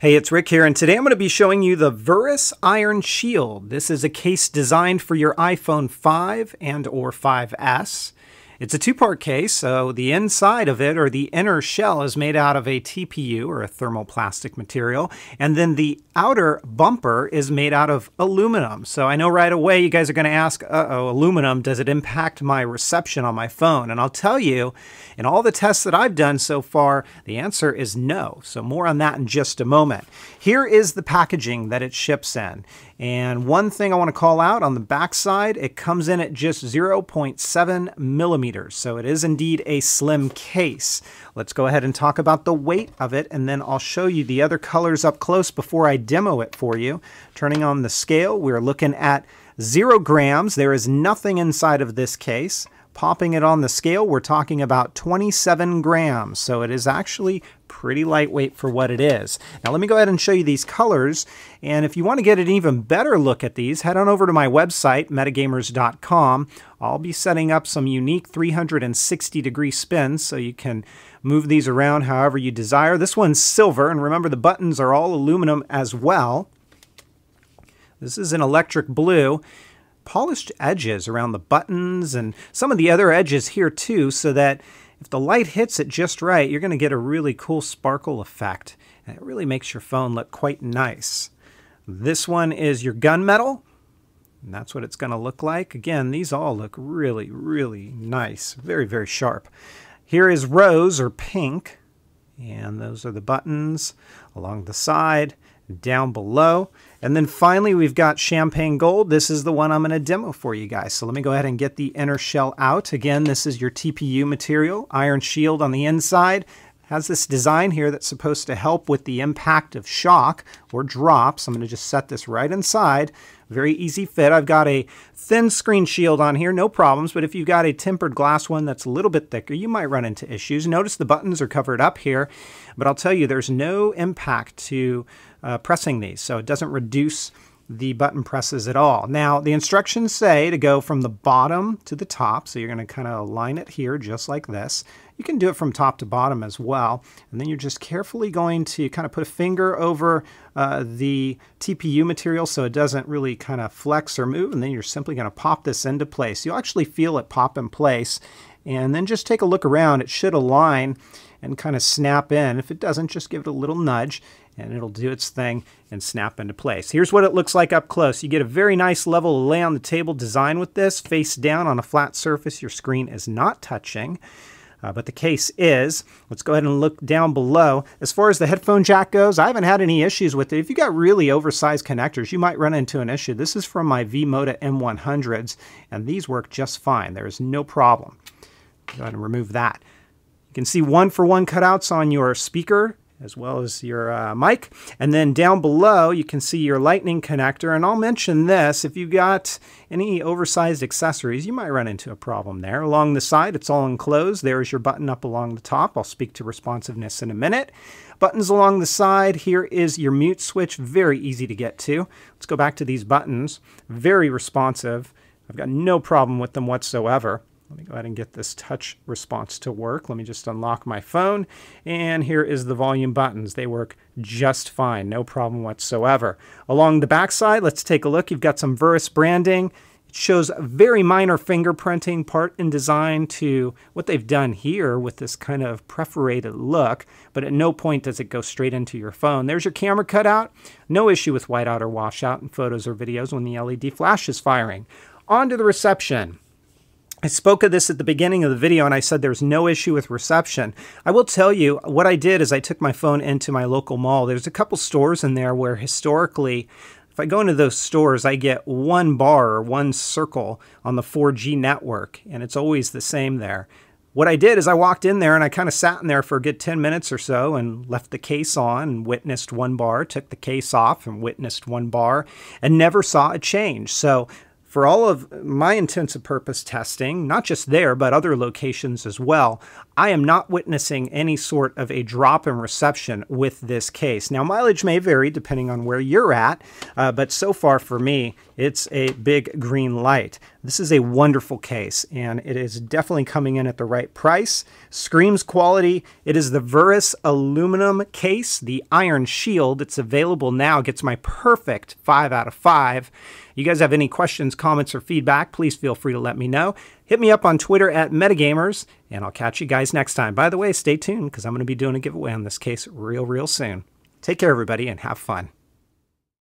Hey, it's Rick here, and today I'm going to be showing you the Verus Iron Shield. This is a case designed for your iPhone 5 and or 5S. It's a two-part case, so the inside of it, or the inner shell, is made out of a TPU, or a thermoplastic material, and then the outer bumper is made out of aluminum. So I know right away you guys are going to ask, uh-oh, aluminum, does it impact my reception on my phone? And I'll tell you, in all the tests that I've done so far, the answer is no. So more on that in just a moment. Here is the packaging that it ships in. And one thing I want to call out on the back side, it comes in at just 0.7 millimeters. So it is indeed a slim case. Let's go ahead and talk about the weight of it, and then I'll show you the other colors up close before I demo it for you. Turning on the scale, we're looking at 0 grams. There is nothing inside of this case. Popping it on the scale, we're talking about 27 grams. So it is actually pretty lightweight for what it is. Now let me go ahead and show you these colors. And if you want to get an even better look at these, head on over to my website, metagamers.com. I'll be setting up some unique 360-degree spins so you can move these around however you desire. This one's silver, and remember the buttons are all aluminum as well. This is an electric blue. Polished edges around the buttons and some of the other edges here too, so that if the light hits it just right, you're going to get a really cool sparkle effect. And it really makes your phone look quite nice. This one is your gunmetal, and that's what it's going to look like. Again, these all look really, really nice. Very, very sharp. Here is rose or pink, and those are the buttons along the side, down below. And then finally, we've got champagne gold. This is the one I'm going to demo for you guys. So let me go ahead and get the inner shell out. Again, this is your TPU material, iron shield on the inside. Has this design here that's supposed to help with the impact of shock or drops. I'm going to just set this right inside. Very easy fit. I've got a thin screen shield on here, no problems, but if you've got a tempered glass one that's a little bit thicker, you might run into issues. Notice the buttons are covered up here, but I'll tell you there's no impact to pressing these, so it doesn't reduce the button presses at all. Now, the instructions say to go from the bottom to the top, so you're going to kind of align it here just like this. You can do it from top to bottom as well, and then you're just carefully going to kind of put a finger over the TPU material so it doesn't really kind of flex or move, and then you're simply going to pop this into place. You'll actually feel it pop in place, and then just take a look around. It should align and kind of snap in. If it doesn't, just give it a little nudge, and it'll do its thing and snap into place. Here's what it looks like up close. You get a very nice level to lay on the table design with this. Face down on a flat surface. Your screen is not touching, but the case is. Let's go ahead and look down below. As far as the headphone jack goes, I haven't had any issues with it. If you got really oversized connectors, you might run into an issue. This is from my V-Moda M100s, and these work just fine. There is no problem. Go ahead and remove that. You can see one-for-one cutouts on your speaker as well as your mic. And then down below, you can see your lightning connector. And I'll mention this, if you've got any oversized accessories, you might run into a problem there. Along the side, it's all enclosed. There's your button up along the top. I'll speak to responsiveness in a minute. Buttons along the side. Here is your mute switch. Very easy to get to. Let's go back to these buttons. Very responsive. I've got no problem with them whatsoever. Let me go ahead and get this touch response to work. Let me just unlock my phone. And here is the volume buttons. They work just fine. No problem whatsoever. Along the back side, let's take a look. You've got some Verus branding. It shows a very minor fingerprinting part in design to what they've done here with this kind of perforated look, but at no point does it go straight into your phone. There's your camera cutout. No issue with whiteout or washout in photos or videos when the LED flash is firing. On to the reception. I spoke of this at the beginning of the video, and I said there's no issue with reception. I will tell you, what I did is I took my phone into my local mall. There's a couple stores in there where historically, if I go into those stores, I get one bar or one circle on the 4G network, and it's always the same there. What I did is I walked in there and I kind of sat in there for a good 10 minutes or so and left the case on and witnessed one bar, took the case off and witnessed one bar, and never saw a change. So for all of my intents and purpose testing, not just there, but other locations as well, I am not witnessing any sort of a drop in reception with this case. Now, mileage may vary depending on where you're at, but so far for me, it's a big green light. This is a wonderful case, and it is definitely coming in at the right price. Screams quality. It is the Verus aluminum case, the Iron Shield. It's available now. It gets my perfect 5 out of 5. You guys have any questions, comments, or feedback, please feel free to let me know. Hit me up on Twitter at metagamers, and I'll catch you guys next time. By the way, stay tuned because I'm going to be doing a giveaway on this case real soon. Take care, everybody, and have fun.